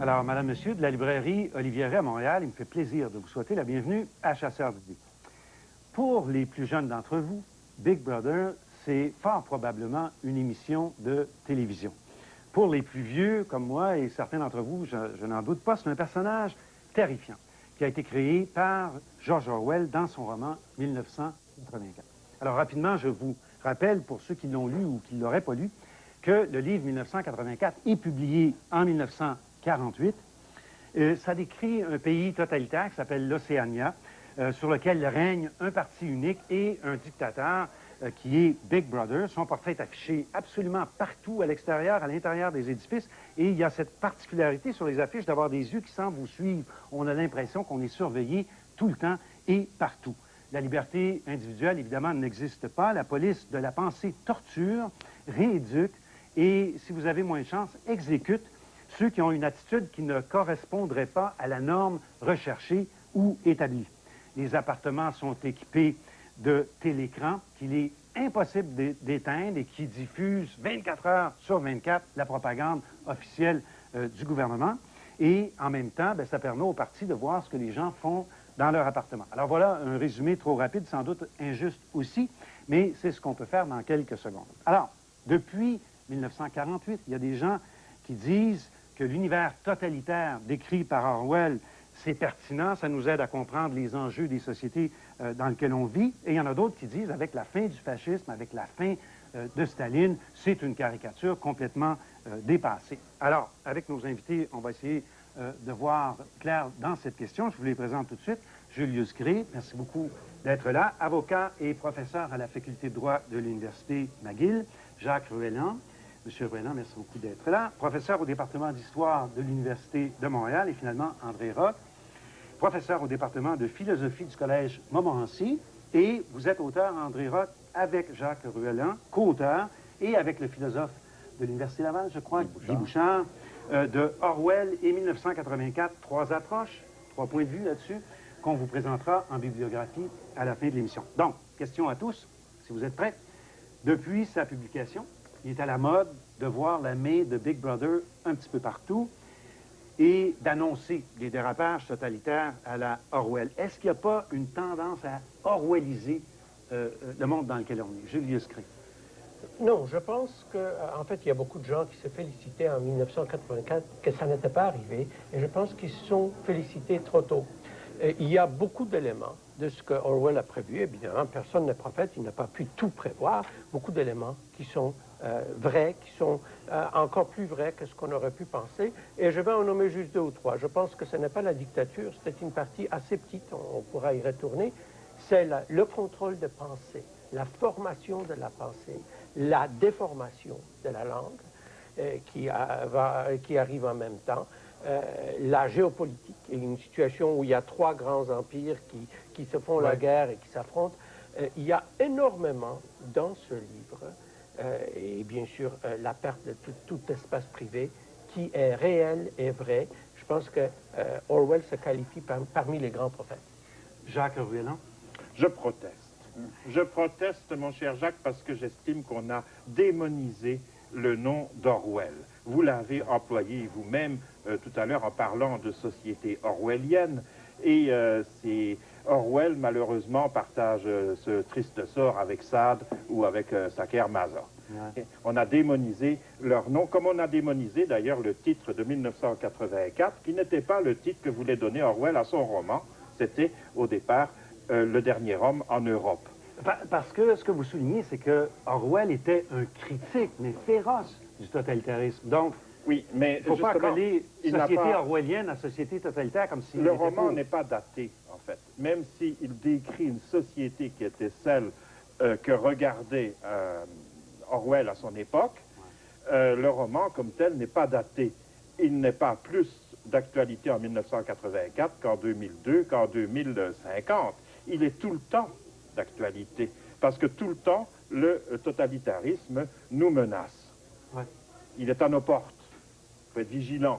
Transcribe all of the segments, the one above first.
Alors, Madame, Monsieur, de la librairie Olivier à Montréal, il me fait plaisir de vous souhaiter la bienvenue à Chasseurs d'idées. Pour les plus jeunes d'entre vous, Big Brother, c'est fort probablement une émission de télévision. Pour les plus vieux, comme moi et certains d'entre vous, je n'en doute pas, c'est un personnage terrifiant qui a été créé par George Orwell dans son roman 1984. Alors, rapidement, je vous rappelle, pour ceux qui l'ont lu ou qui ne l'auraient pas lu, que le livre 1984 est publié en 1948. Ça décrit un pays totalitaire qui s'appelle l'Océania, sur lequel règne un parti unique et un dictateur qui est Big Brother. Son portrait est affiché absolument partout, à l'extérieur, à l'intérieur des édifices. Et il y a cette particularité sur les affiches d'avoir des yeux qui semblent vous suivre. On a l'impression qu'on est surveillé tout le temps et partout. La liberté individuelle, évidemment, n'existe pas. La police de la pensée torture, rééduque et, si vous avez moins de chance, exécute ceux qui ont une attitude qui ne correspondrait pas à la norme recherchée ou établie. Les appartements sont équipés de télécrans qu'il est impossible d'éteindre et qui diffusent 24 heures sur 24 la propagande officielle du gouvernement. Et en même temps, bien, ça permet aux partis de voir ce que les gens font dans leur appartement. Alors voilà un résumé trop rapide, sans doute injuste aussi, mais c'est ce qu'on peut faire dans quelques secondes. Alors, depuis 1948, il y a des gens qui disent que l'univers totalitaire décrit par Orwell, c'est pertinent, ça nous aide à comprendre les enjeux des sociétés dans lesquelles on vit. Et il y en a d'autres qui disent, avec la fin du fascisme, avec la fin de Staline, c'est une caricature complètement dépassée. Alors, avec nos invités, on va essayer de voir clair dans cette question. Je vous les présente tout de suite. Julius Gray, merci beaucoup d'être là, avocat et professeur à la faculté de droit de l'Université McGill. Jacques Ruelland. Monsieur Ruelland, merci beaucoup d'être là. Professeur au département d'histoire de l'Université de Montréal et finalement André Roch, professeur au département de philosophie du Collège Montmorency. Et vous êtes auteur, André Roch, avec Jacques Ruelland, co-auteur, et avec le philosophe de l'Université Laval, je crois, Guy Bouchard, de Orwell et 1984, trois approches, trois points de vue là-dessus, qu'on vous présentera en bibliographie à la fin de l'émission. Donc, question à tous, si vous êtes prêts. Depuis sa publication, il est à la mode de voir la main de Big Brother un petit peu partout et d'annoncer des dérapages totalitaires à la Orwell. Est-ce qu'il n'y a pas une tendance à orwelliser le monde dans lequel on est? Julius Gray. Non, je pense qu'en fait, il y a beaucoup de gens qui se félicitaient en 1984 que ça n'était pas arrivé, et je pense qu'ils se sont félicités trop tôt. Il y a beaucoup d'éléments de ce que Orwell a prévu. Évidemment, personne n'est prophète, il n'a pas pu tout prévoir. Beaucoup d'éléments qui sont vrais, qui sont encore plus vrais que ce qu'on aurait pu penser. Et je vais en nommer juste deux ou trois. Je pense que ce n'est pas la dictature, c'est une partie assez petite, on pourra y retourner. C'est le contrôle de pensée, la formation de la pensée, la déformation de la langue qui arrive en même temps. La géopolitique est une situation où il y a trois grands empires qui se font la guerre et qui s'affrontent. Il y a énormément dans ce livre, et bien sûr la perte de tout espace privé, qui est réel et vrai. Je pense que Orwell se qualifie parmi les grands prophètes. Jacques Ruelland. Je proteste. Je proteste, mon cher Jacques, parce que j'estime qu'on a démonisé le nom d'Orwell. Vous l'avez employé vous-même tout à l'heure en parlant de société orwellienne. Et Orwell, malheureusement, partage ce triste sort avec Sade ou avec Sacher-Masoch. Ouais. On a démonisé leur nom, comme on a démonisé d'ailleurs le titre de 1984, qui n'était pas le titre que voulait donner Orwell à son roman. C'était, au départ, Le dernier homme en Europe. Parce que ce que vous soulignez, c'est que Orwell était un critique, mais féroce du totalitarisme. Donc, oui, mais il ne faut pas coller société orwellienne à société totalitaire comme si... Le roman n'est pas daté, en fait. Même s'il décrit une société qui était celle que regardait Orwell à son époque, le roman, comme tel, n'est pas daté. Il n'est pas plus d'actualité en 1984 qu'en 2002, qu'en 2050. Il est tout le temps d'actualité, parce que tout le temps, le totalitarisme nous menace. Ouais. Il est à nos portes. Il faut être vigilant,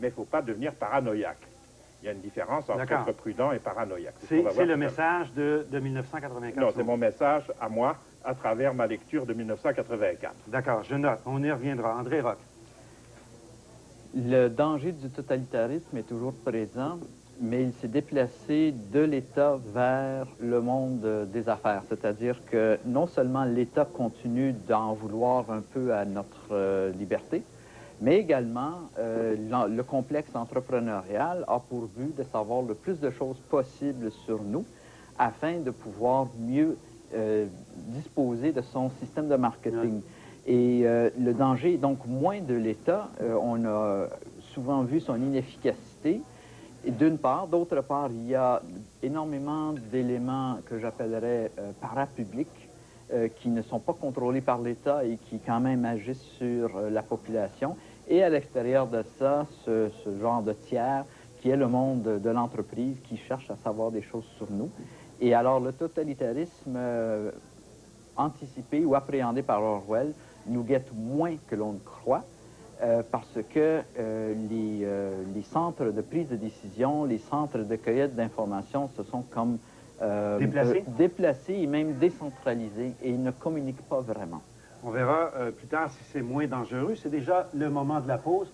mais il ne faut pas devenir paranoïaque. Il y a une différence entre être prudent et paranoïaque. C'est le message de 1984. Non, c'est mon message à moi, à travers ma lecture de 1984. D'accord, je note. On y reviendra. André Roch. Le danger du totalitarisme est toujours présent, mais il s'est déplacé de l'État vers le monde des affaires. C'est-à-dire que non seulement l'État continue d'en vouloir un peu à notre liberté, mais également le complexe entrepreneurial a pour but de savoir le plus de choses possibles sur nous afin de pouvoir mieux disposer de son système de marketing. Et le danger est donc moins de l'État. On a souvent vu son inefficacité. Et d'une part. D'autre part, il y a énormément d'éléments que j'appellerais parapublics qui ne sont pas contrôlés par l'État et qui quand même agissent sur la population. Et à l'extérieur de ça, ce genre de tiers qui est le monde de l'entreprise qui cherche à savoir des choses sur nous. Et alors, le totalitarisme anticipé ou appréhendé par Orwell nous guette moins que l'on ne croit parce que les centres de prise de décision, les centres de cueillette d'informations se sont comme déplacés et même décentralisés et ils ne communiquent pas vraiment. On verra plus tard si c'est moins dangereux. C'est déjà le moment de la pause.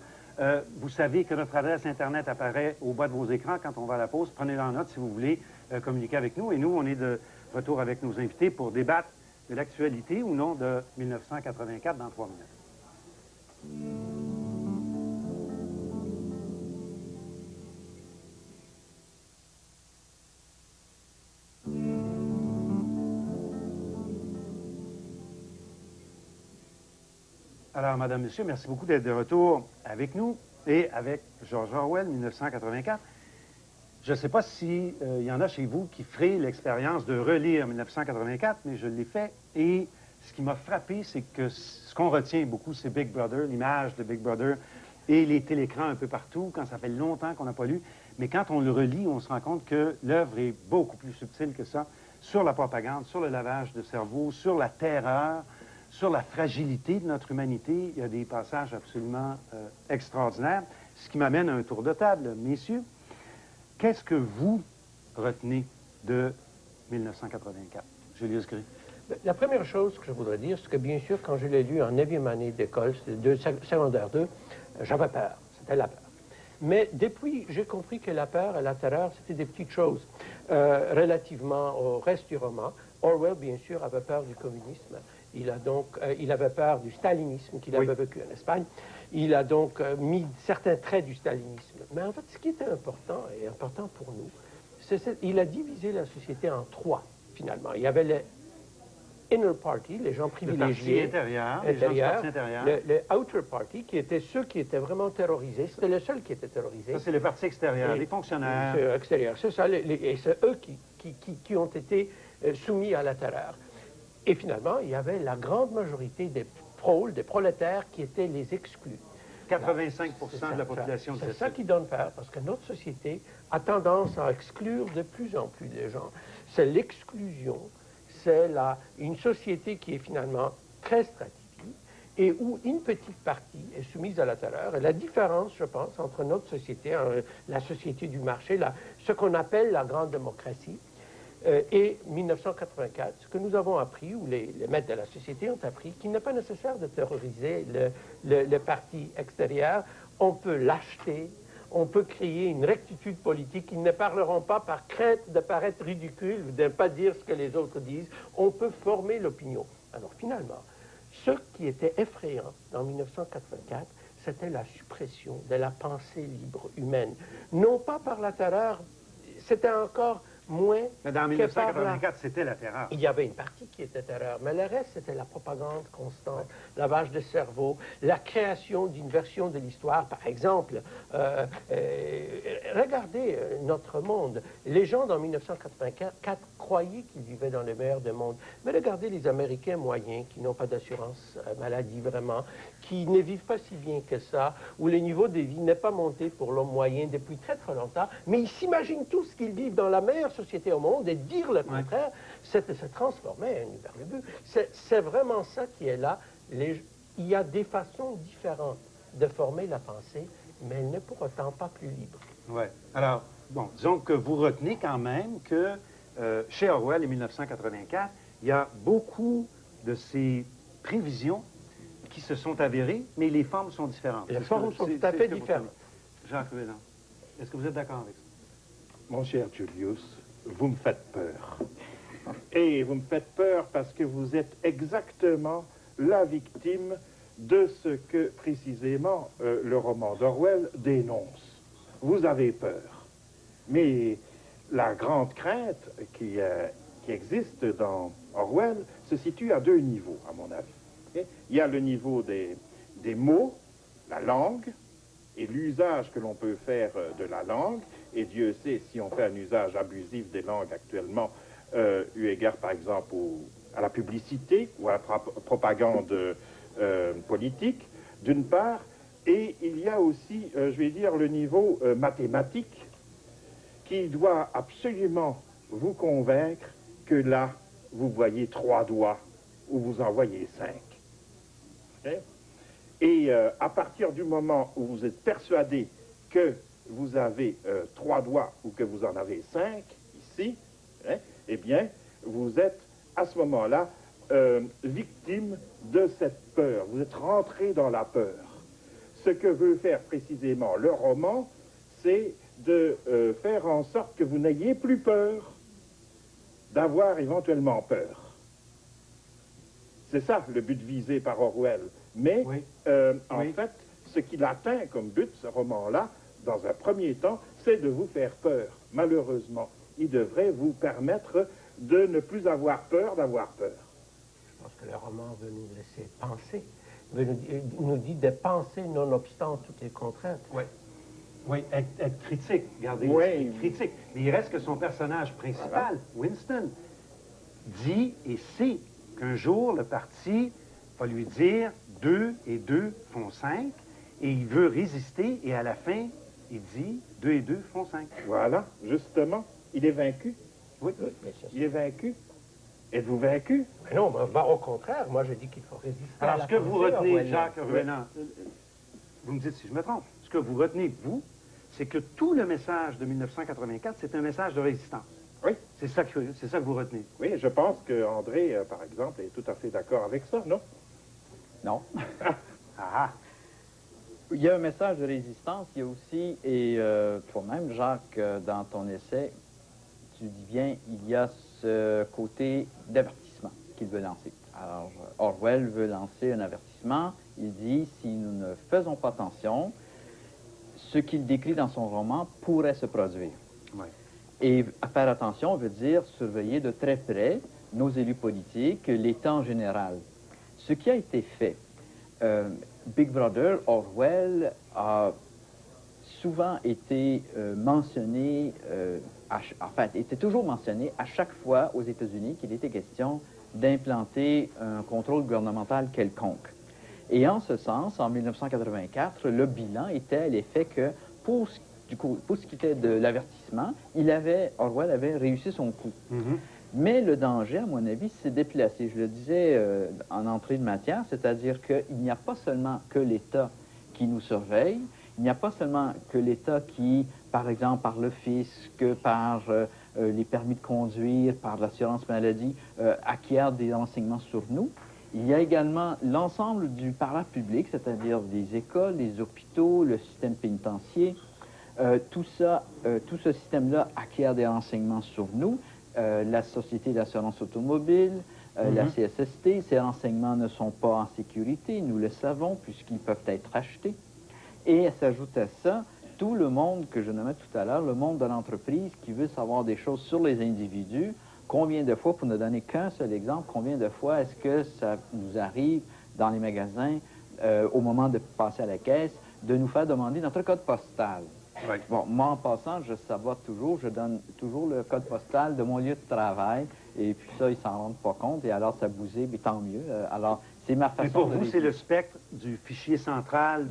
Vous savez que notre adresse Internet apparaît au bas de vos écrans quand on va à la pause. Prenez-la en note si vous voulez communiquer avec nous. Et nous, on est de retour avec nos invités pour débattre de l'actualité ou non de 1984 dans 3 minutes. Alors, Madame, Monsieur, merci beaucoup d'être de retour avec nous et avec George Orwell, 1984. Je ne sais pas s'il y en a chez vous qui feraient l'expérience de relire 1984, mais je l'ai fait. Et ce qui m'a frappé, c'est que ce qu'on retient beaucoup, c'est Big Brother, l'image de Big Brother et les télécrans un peu partout, quand ça fait longtemps qu'on n'a pas lu. Mais quand on le relit, on se rend compte que l'œuvre est beaucoup plus subtile que ça, sur la propagande, sur le lavage de cerveau, sur la terreur, sur la fragilité de notre humanité. Il y a des passages absolument extraordinaires. Ce qui m'amène à un tour de table. Messieurs, qu'est-ce que vous retenez de 1984? Julius Gray. La première chose que je voudrais dire, c'est que bien sûr, quand je l'ai lu en 9e année d'école, c'était secondaire 2, j'avais peur. C'était la peur. Mais depuis, j'ai compris que la peur et la terreur, c'était des petites choses. Relativement au reste du roman, Orwell, bien sûr, avait peur du communisme. Il avait peur du stalinisme qu'il avait vécu en Espagne. Il a donc mis certains traits du stalinisme. Mais en fait, ce qui était important, et important pour nous, il a divisé la société en 3, finalement. Il y avait les inner party, les gens privilégiés. Le parti intérieur, les gens du parti intérieur. Le outer party, qui étaient ceux qui étaient vraiment terrorisés. C'était le seul qui était terrorisé. Ça, c'est le parti extérieur, les fonctionnaires. C'est extérieur, c'est ça. Et c'est eux qui ont été soumis à la terreur. Et finalement, il y avait la grande majorité des proles, des prolétaires, qui étaient les exclus. 85 de la population. C'est ça qui donne peur, parce que notre société a tendance à exclure de plus en plus de gens. C'est l'exclusion, c'est une société qui est finalement très stratifiée et où une petite partie est soumise à la terreur. Et la différence, je pense, entre notre société, la société du marché, ce qu'on appelle la grande démocratie, et 1984, ce que nous avons appris, ou les maîtres de la société ont appris, qu'il n'est pas nécessaire de terroriser le parti extérieur. On peut l'acheter, on peut créer une rectitude politique. Ils ne parleront pas par crainte de paraître ridicule ou de ne pas dire ce que les autres disent. On peut former l'opinion. Alors finalement, ce qui était effrayant dans 1984, c'était la suppression de la pensée libre humaine. Non pas par la terreur, c'était encore moins. Mais dans 1984, c'était la terreur. Il y avait une partie qui était terreur, mais le reste, c'était la propagande constante, lavage de cerveau, la création d'une version de l'histoire. Par exemple, regardez notre monde. Les gens, dans 1984, croyaient qu'ils vivaient dans le meilleur des mondes. Mais regardez les Américains moyens, qui n'ont pas d'assurance maladie vraiment, qui ne vivent pas si bien que ça, où le niveau de vie n'est pas monté pour l'homme moyen depuis très très longtemps, mais ils s'imaginent tous qu'ils vivent dans la meilleure société au monde, et dire le contraire, c'est de se transformer vers le but. C'est vraiment ça qui est là. Il y a des façons différentes de former la pensée, mais elle n'est pour autant pas plus libre. Oui. Alors, bon, disons que vous retenez quand même que chez Orwell, en 1984, il y a beaucoup de ces prévisions qui se sont avérés, mais les formes sont différentes. Les formes sont tout à fait différentes. Jacques Ruellan, est-ce que vous êtes d'accord avec ça? Mon cher Julius, vous me faites peur. Et vous me faites peur parce que vous êtes exactement la victime de ce que, précisément, le roman d'Orwell dénonce. Vous avez peur. Mais la grande crainte qui existe dans Orwell se situe à deux niveaux, à mon avis. Okay? Il y a le niveau des mots, la langue, et l'usage que l'on peut faire de la langue, et Dieu sait si on fait un usage abusif des langues actuellement, eu égard par exemple à la publicité ou à la propagande politique, d'une part, et il y a aussi, je vais dire, le niveau mathématique qui doit absolument vous convaincre que là, vous voyez 3 doigts ou vous en voyez 5. Okay? Et à partir du moment où vous êtes persuadé que vous avez 3 doigts ou que vous en avez 5, ici, hein, eh bien, vous êtes à ce moment-là victime de cette peur. Vous êtes rentré dans la peur. Ce que veut faire précisément le roman, c'est de faire en sorte que vous n'ayez plus peur d'avoir éventuellement peur. C'est ça le but visé par Orwell. Mais, oui. En fait, ce qu'il atteint comme but, ce roman-là, dans un premier temps, c'est de vous faire peur. Malheureusement, il devrait vous permettre de ne plus avoir peur d'avoir peur. Je pense que le roman veut nous laisser penser, nous dit de penser nonobstant toutes les contraintes. Oui. Oui, être critique, regardez, Oui. critique. Mais il reste que son personnage principal, Winston, dit et sait qu'un jour, le parti va lui dire 2 et 2 font 5, et il veut résister, et à la fin, il dit 2 et 2 font 5. Voilà, justement, il est vaincu. Oui. Il est vaincu. Êtes-vous vaincu? Mais non, bah, au contraire, moi je dis qu'il faut résister. Alors, ce que vous retenez, Jacques Ruellan, vous me dites si je me trompe, ce que vous retenez, vous, c'est que tout le message de 1984, c'est un message de résistance. Oui. C'est ça que vous retenez. Oui, je pense que André, par exemple, est tout à fait d'accord avec ça, non? Non. Ah! Il y a un message de résistance, il y a aussi, et toi-même, Jacques, dans ton essai, tu dis bien, il y a ce côté d'avertissement qu'il veut lancer. Alors, Orwell veut lancer un avertissement. Il dit, si nous ne faisons pas attention, ce qu'il décrit dans son roman pourrait se produire. Ouais. Et faire attention veut dire surveiller de très près nos élus politiques, l'État en général. Ce qui a été fait, Big Brother, Orwell, a souvent été mentionné, en fait, était toujours mentionné à chaque fois aux États-Unis qu'il était question d'implanter un contrôle gouvernemental quelconque. Et en ce sens, en 1984, le bilan était à l'effet que, pour ce qui était de l'avertissement, Orwell avait réussi son coup. Mm-hmm. Mais le danger, à mon avis, s'est déplacé. Je le disais en entrée de matière, c'est-à-dire qu'il n'y a pas seulement que l'État qui nous surveille, il n'y a pas seulement que l'État qui, par exemple, par le fisc, par les permis de conduire, par l'assurance maladie, acquiert des renseignements sur nous. Il y a également l'ensemble du parapublic, c'est-à-dire des écoles, les hôpitaux, le système pénitentiaire. Tout ce système-là acquiert des renseignements sur nous. La Société d'assurance automobile, la CSST, ces renseignements ne sont pas en sécurité, nous le savons, puisqu'ils peuvent être achetés. Et s'ajoute à ça, tout le monde que je nommais tout à l'heure, le monde de l'entreprise qui veut savoir des choses sur les individus. Combien de fois, pour ne donner qu'un seul exemple, combien de fois est-ce que ça nous arrive dans les magasins, au moment de passer à la caisse, de nous faire demander notre code postal? Oui. Bon, moi, en passant, je sabote toujours, je donne toujours le code postal de mon lieu de travail, et puis ça, ils s'en rendent pas compte, et alors ça bousille, mais tant mieux. Alors, c'est ma façon Mais pour de vous, c'est le spectre du fichier central,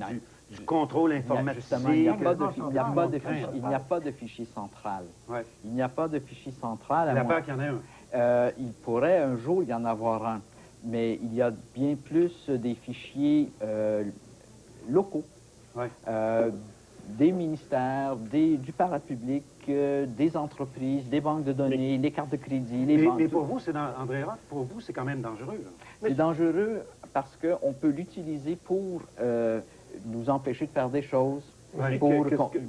du contrôle informatique. Justement, il n'y a pas de fichier central. Ouais. Il n'y a pas de fichier central. Il a peur qu'il y en ait un. Il pourrait un jour y en avoir un, mais il y a bien plus des fichiers locaux. Ouais. des ministères, du parapublic, des entreprises, des banques de données, les cartes de crédit, les banques. Mais pour vous, André Roth, pour vous, c'est quand même dangereux. C'est dangereux parce qu'on peut l'utiliser pour nous empêcher de faire des choses. Oui,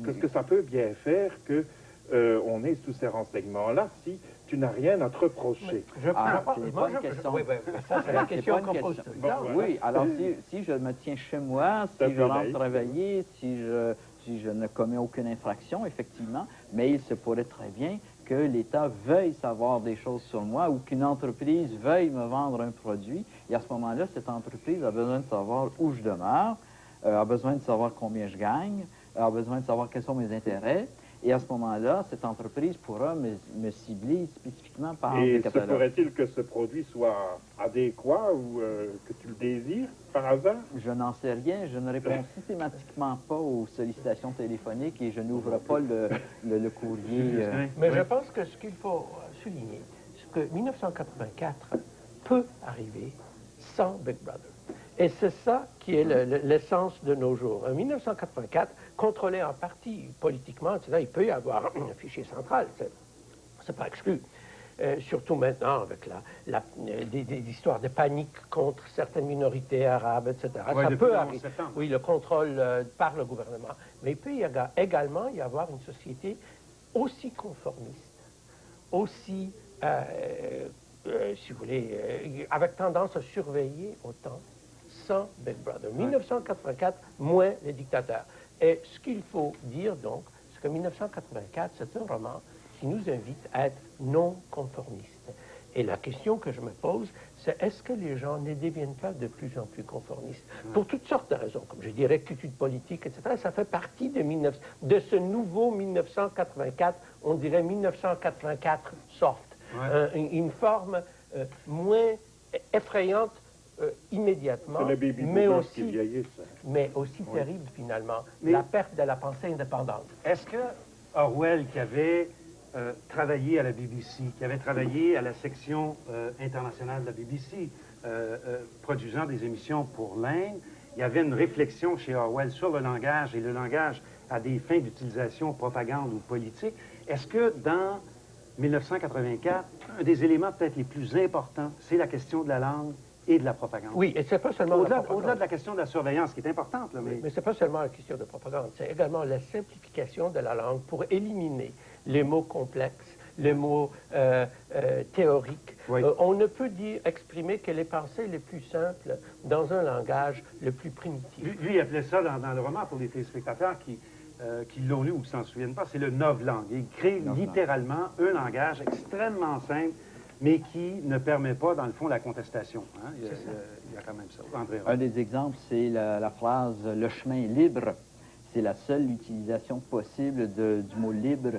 qu'est-ce que ça peut bien faire que on est sous ces renseignements-là si tu n'as rien à te reprocher? C'est pas une question. Oui, ça, c'est la question qu'on pose. Oui, alors si je me tiens chez moi, si je rentre travailler, si je ne commets aucune infraction, effectivement, mais il se pourrait très bien que l'État veuille savoir des choses sur moi ou qu'une entreprise veuille me vendre un produit. Et à ce moment-là, cette entreprise a besoin de savoir où je demeure, a besoin de savoir combien je gagne, a besoin de savoir quels sont mes intérêts. Et à ce moment-là, cette entreprise pourra me cibler spécifiquement par des catalogues. Et se pourrait-il que ce produit soit adéquat ou que tu le désires, par hasard? Je n'en sais rien. Je ne réponds systématiquement pas aux sollicitations téléphoniques et je n'ouvre pas le courrier. Mais je pense que ce qu'il faut souligner, c'est que 1984 peut arriver sans Big Brother. Et c'est ça qui est l'essence de nos jours. En 1984, contrôlé en partie politiquement, il peut y avoir un fichier central, c'est pas exclu. Surtout maintenant avec des histoires de panique contre certaines minorités arabes, etc. Ouais, ça peut arriver. Septembre. Oui, le contrôle par le gouvernement. Mais il peut également y avoir une société aussi conformiste, aussi, si vous voulez, avec tendance à surveiller autant, sans Big Brother. 1984, moins les dictateurs. Et ce qu'il faut dire donc, c'est que 1984, c'est un roman qui nous invite à être non conformistes. Et la question que je me pose, c'est est-ce que les gens ne deviennent pas de plus en plus conformistes? Pour toutes sortes de raisons, comme je dis, rectitude politique, etc. Ça fait partie de ce nouveau 1984, on dirait 1984 soft. Une forme moins effrayante immédiatement, mais aussi terrible finalement, la perte de la pensée indépendante. Est-ce que Orwell, qui avait travaillé à la BBC, qui avait travaillé à la section internationale de la BBC, produisant des émissions pour l'Inde, il y avait une réflexion chez Orwell sur le langage et le langage à des fins d'utilisation propagande ou politique. Est-ce que dans 1984, un des éléments peut-être les plus importants, c'est la question de la langue et de la propagande? Oui, et c'est pas seulement au-delà de la question de la surveillance, qui est importante. Là, mais c'est pas seulement la question de propagande, c'est également la simplification de la langue pour éliminer les mots complexes, les mots théoriques. Oui. On ne peut exprimer que les pensées les plus simples dans un langage le plus primitif. Lui, il appelait ça dans le roman, pour les téléspectateurs qui l'ont lu ou qui s'en souviennent pas, c'est le novlangue. Il crée littéralement un langage extrêmement simple, mais qui ne permet pas, dans le fond, la contestation. Hein? Il y a quand même ça. André Roth. Un des exemples, c'est la phrase « le chemin est libre ». C'est la seule utilisation possible du mot « libre »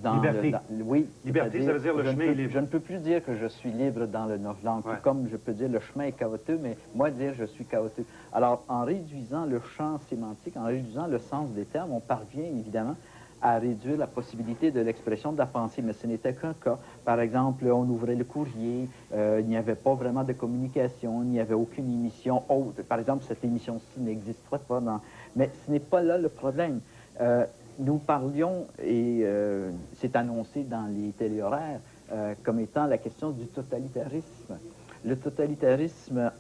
dans liberté. Oui. Liberté, ça veut dire le chemin est libre. Je ne peux plus dire que je suis libre dans le novlangue, tout comme je peux dire le chemin est chaotique, mais moi dire je suis chaotique. Alors, en réduisant le champ sémantique, en réduisant le sens des termes, on parvient évidemment à réduire la possibilité de l'expression de la pensée, mais ce n'était qu'un cas. Par exemple, on ouvrait le courrier, il n'y avait pas vraiment de communication, il n'y avait aucune émission autre. Par exemple, cette émission-ci n'existerait pas dans... Mais ce n'est pas là le problème. Nous parlions, et c'est annoncé dans les téléhoraires, comme étant la question du totalitarisme. Le totalitarisme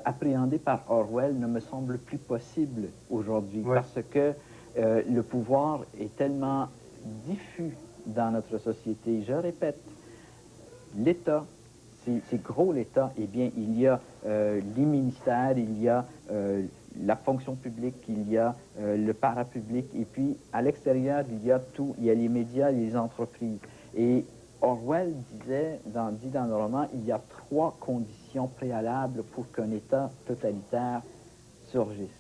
appréhendé par Orwell ne me semble plus possible aujourd'hui, parce que le pouvoir est tellement diffus dans notre société. Je répète, l'État, c'est gros l'État, eh bien, il y a les ministères, il y a la fonction publique, il y a le parapublic, et puis à l'extérieur, il y a tout, il y a les médias, les entreprises. Et Orwell dit dans le roman, il y a 3 conditions préalables pour qu'un État totalitaire surgisse.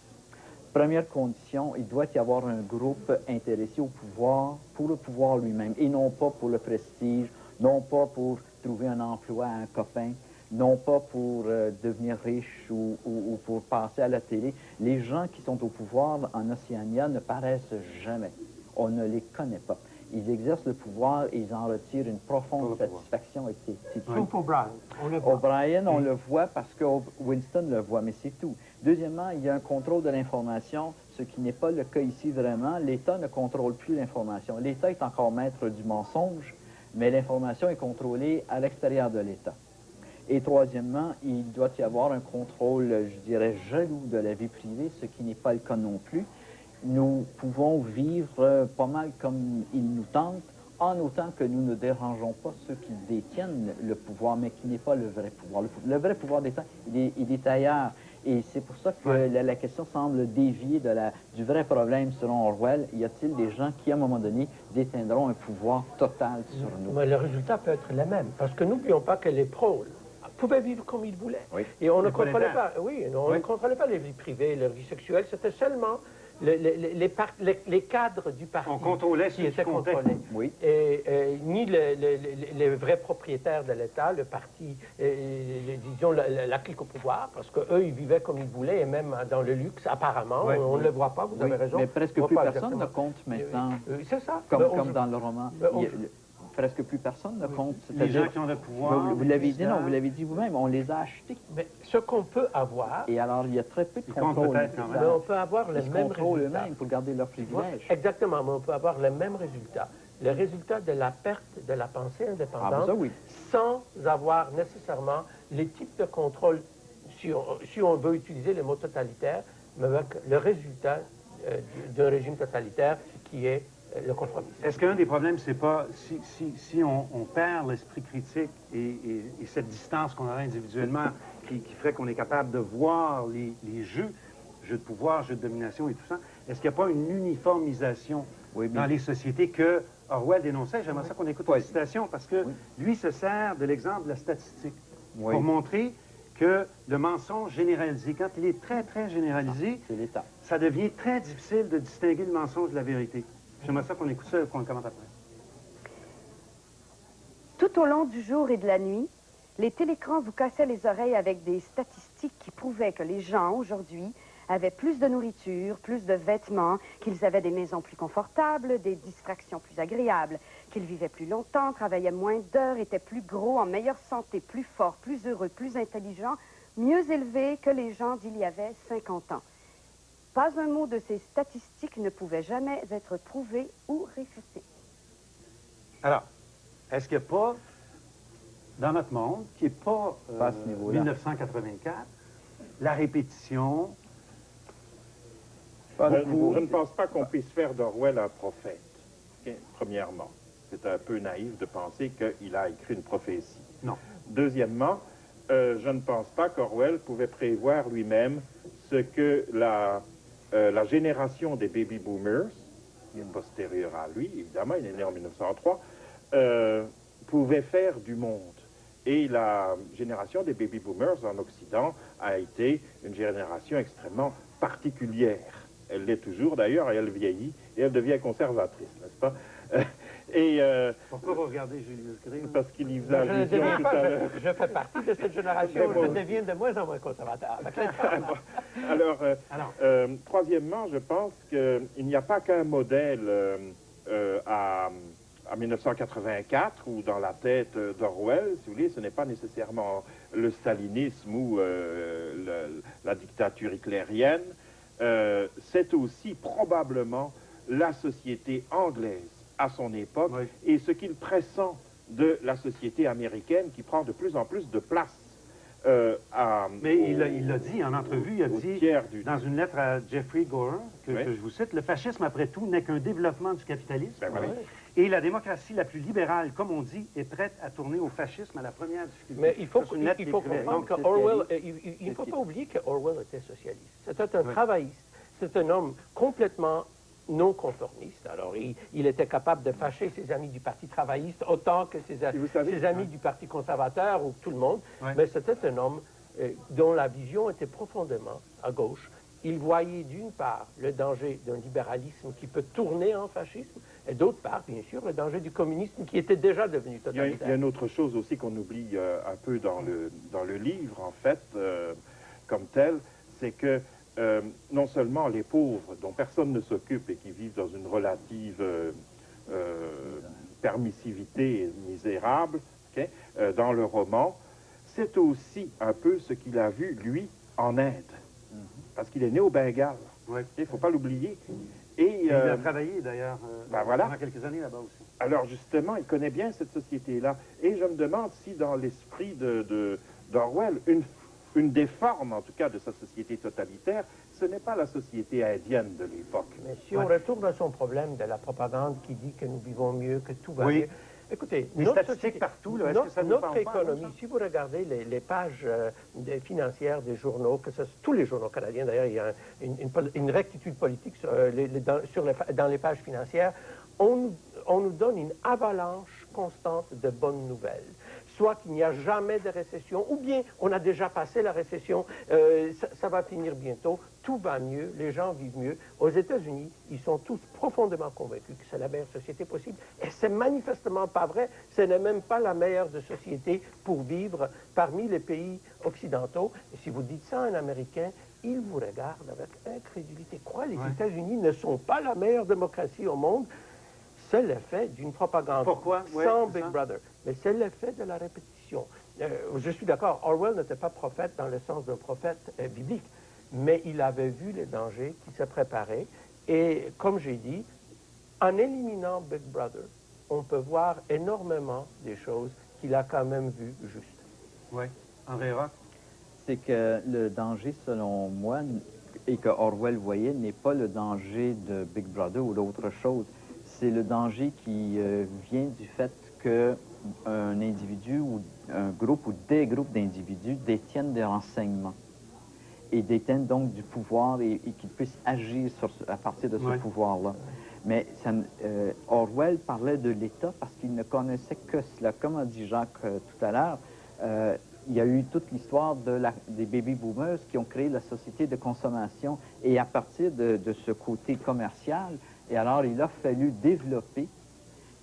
Première condition, il doit y avoir un groupe intéressé au pouvoir, pour le pouvoir lui-même, et non pas pour le prestige, non pas pour trouver un emploi à un copain, non pas pour devenir riche ou pour passer à la télé. Les gens qui sont au pouvoir en Océania ne paraissent jamais. On ne les connaît pas. Ils exercent le pouvoir et ils en retirent une profonde satisfaction. Sauf O'Brien. O'Brien, on le voit parce que Winston le voit, mais c'est tout. Deuxièmement, il y a un contrôle de l'information, ce qui n'est pas le cas ici vraiment. L'État ne contrôle plus l'information. L'État est encore maître du mensonge, mais l'information est contrôlée à l'extérieur de l'État. Et troisièmement, il doit y avoir un contrôle, je dirais, jaloux de la vie privée, ce qui n'est pas le cas non plus. Nous pouvons vivre pas mal comme il nous tente, en autant que nous ne dérangeons pas ceux qui détiennent le pouvoir, mais qui n'est pas le vrai pouvoir. Le vrai pouvoir d'État, il est ailleurs. Et c'est pour ça que la question semble dévier du vrai problème selon Orwell. Y a-t-il des gens qui, à un moment donné, détiendront un pouvoir total sur nous? Mais le résultat peut être le même, parce que n'oublions pas que les proles pouvaient vivre comme ils voulaient. Oui. Et on ne Les contrôlait prolétaires. pas, on ne contrôlait pas les vies privées, les vies sexuelles, c'était seulement les cadres du parti On contrôlait qui ceux qui étaient comptaient. contrôlés. Oui. Ni les vrais propriétaires de l'État, le parti, disons, la clique au pouvoir, parce qu'eux, ils vivaient comme ils voulaient, et même dans le luxe, apparemment. Oui, On ne le voit pas, vous avez raison. Mais presque On voit plus pas personne ne exactement. compte maintenant, C'est ça. comme dans le roman. mais on- Presque plus personne ne compte. Les gens C'est-à-dire, qui ont le pouvoir. vous l'avez dit, non, les vous l'avez dit vous-même, on les a achetés. Mais ce qu'on peut avoir, Et alors, il y a très peu de Ils comptent contrôle. peut-être quand même. mais on peut avoir le Ils se même contrôlent résultat. eux-mêmes pour garder leurs privilèges. Exactement, mais on peut avoir le même résultat. Le résultat de la perte de la pensée indépendante, Ah, ça, oui. sans avoir nécessairement les types de contrôle, si on veut utiliser le mot totalitaire, mais avec le résultat d'un régime totalitaire qui est le conformisme. Est-ce qu'un des problèmes, c'est pas si on perd l'esprit critique et cette distance qu'on a individuellement qui ferait qu'on est capable de voir les jeux de pouvoir, jeux de domination et tout ça, est-ce qu'il n'y a pas une uniformisation dans les sociétés que Orwell dénonçait? J'aimerais ça qu'on écoute la citation parce que lui se sert de l'exemple de la statistique pour montrer que le mensonge généralisé, quand il est très, très généralisé, C'est l'État. ça devient très difficile de distinguer le mensonge de la vérité. J'aimerais ça qu'on écoute ça et qu'on le commente après. Tout au long du jour et de la nuit, les télécrans vous cassaient les oreilles avec des statistiques qui prouvaient que les gens, aujourd'hui, avaient plus de nourriture, plus de vêtements, qu'ils avaient des maisons plus confortables, des distractions plus agréables, qu'ils vivaient plus longtemps, travaillaient moins d'heures, étaient plus gros, en meilleure santé, plus forts, plus heureux, plus intelligents, mieux élevés que les gens d'il y avait 50 ans. Pas un mot de ces statistiques ne pouvait jamais être prouvé ou réfuté. Alors, est-ce qu'il n'y a pas, dans notre monde, qui n'est pas, Pas à ce niveau-là. 1984, la répétition... Je ne pense pas qu'on puisse faire d'Orwell un prophète, ok, premièrement. C'est un peu naïf de penser qu'il a écrit une prophétie. Non. Deuxièmement, je ne pense pas qu'Orwell pouvait prévoir lui-même ce que la génération des baby boomers, qui est postérieure à lui, évidemment, il est né en 1903, pouvait faire du monde. Et la génération des baby boomers en Occident a été une génération extrêmement particulière. Elle l'est toujours d'ailleurs, et elle vieillit, et elle devient conservatrice, n'est-ce pas? Pourquoi vous regardez Julius Gray? Parce qu'il y Je faisait ne allusion deviens tout pas, à l'heure. je fais partie de cette génération, Mais bon. je deviens de moins en moins conservateur. Avec le temps. Alors, troisièmement, je pense qu'il n'y a pas qu'un modèle à 1984 ou dans la tête d'Orwell, si vous voulez, ce n'est pas nécessairement le stalinisme ou la dictature hitlérienne, c'est aussi probablement la société anglaise à son époque et ce qu'il pressent de la société américaine qui prend de plus en plus de place. Mais il l'a dit en entrevue, il a dit dans une lettre à Jeffrey Gore, que je vous cite, « Le fascisme, après tout, n'est qu'un développement du capitalisme. Et la démocratie la plus libérale, comme on dit, est prête à tourner au fascisme à la première difficulté. » Mais il faut C'est une lettre qu'il écrivait. comprendre Donc, qu'Orwell, il ne faut pas oublier qu'Orwell était socialiste. C'était un travailliste. C'est un homme complètement non conformiste. Alors, il était capable de fâcher ses amis du Parti travailliste autant que ses amis du Parti conservateur ou tout le monde. Mais c'était un homme dont la vision était profondément à gauche. Il voyait d'une part le danger d'un libéralisme qui peut tourner en fascisme et d'autre part, bien sûr, le danger du communisme qui était déjà devenu totalitaire. Il y a une autre chose aussi qu'on oublie un peu dans le livre, en fait, comme tel, c'est que non seulement les pauvres dont personne ne s'occupe et qui vivent dans une relative permissivité misérable, dans le roman, c'est aussi un peu ce qu'il a vu, lui, en Inde. Parce qu'il est né au Bengale. Oui. Il ne faut pas l'oublier. Et Et, il a travaillé, d'ailleurs, ben voilà. pendant quelques années là-bas aussi. alors, justement, il connaît bien cette société-là. Et je me demande si, dans l'esprit d'Orwell, une des formes, en tout cas, de sa société totalitaire, ce n'est pas la société indienne de l'époque. Mais si on retourne à son problème de la propagande qui dit que nous vivons mieux, que tout va Oui. mieux, écoutez, Les statistiques partout, là, est-ce que ça nous notre parle pas, économie, ça? si vous regardez les pages financières des journaux, tous les journaux canadiens, d'ailleurs, il y a une rectitude politique dans les pages financières, on nous donne une avalanche constante de bonnes nouvelles. Soit qu'il n'y a jamais de récession, ou bien on a déjà passé la récession, ça va finir bientôt, tout va mieux, les gens vivent mieux. Aux États-Unis, ils sont tous profondément convaincus que c'est la meilleure société possible. Et c'est manifestement pas vrai. Ce n'est même pas la meilleure de société pour vivre parmi les pays occidentaux. Et si vous dites ça à un Américain, il vous regarde avec incrédulité. Quoi, les États-Unis ne sont pas la meilleure démocratie au monde? C'est l'effet d'une propagande sans Big Brother. Mais c'est l'effet de la répétition. Je suis d'accord, Orwell n'était pas prophète dans le sens d'un prophète biblique, mais il avait vu les dangers qui se préparaient. Et comme j'ai dit, en éliminant Big Brother, on peut voir énormément des choses qu'il a quand même vues justes. Oui. André Rock? C'est que le danger, selon moi, et que Orwell voyait, n'est pas le danger de Big Brother ou d'autre chose. C'est le danger qui vient du fait qu'un individu ou un groupe ou des groupes d'individus détiennent des renseignements et détiennent donc du pouvoir et qu'ils puissent agir à partir de ce pouvoir-là. Mais Orwell parlait de l'État parce qu'il ne connaissait que cela. Comme a dit Jacques tout à l'heure, il y a eu toute l'histoire des baby-boomers qui ont créé la société de consommation et à partir de ce côté commercial, et alors il a fallu développer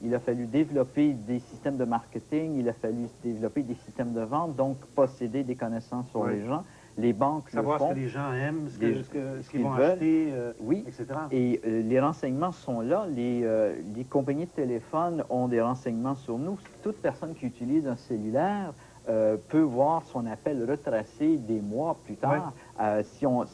des systèmes de marketing, il a fallu développer des systèmes de vente, donc posséder des connaissances sur les gens. Les banques savoir le font. ce que les gens aiment, ce qu'ils vont veulent. acheter, Oui. etc. Et les renseignements sont là. Les compagnies de téléphone ont des renseignements sur nous. Toute personne qui utilise un cellulaire peut voir son appel retracé des mois plus tard. Si on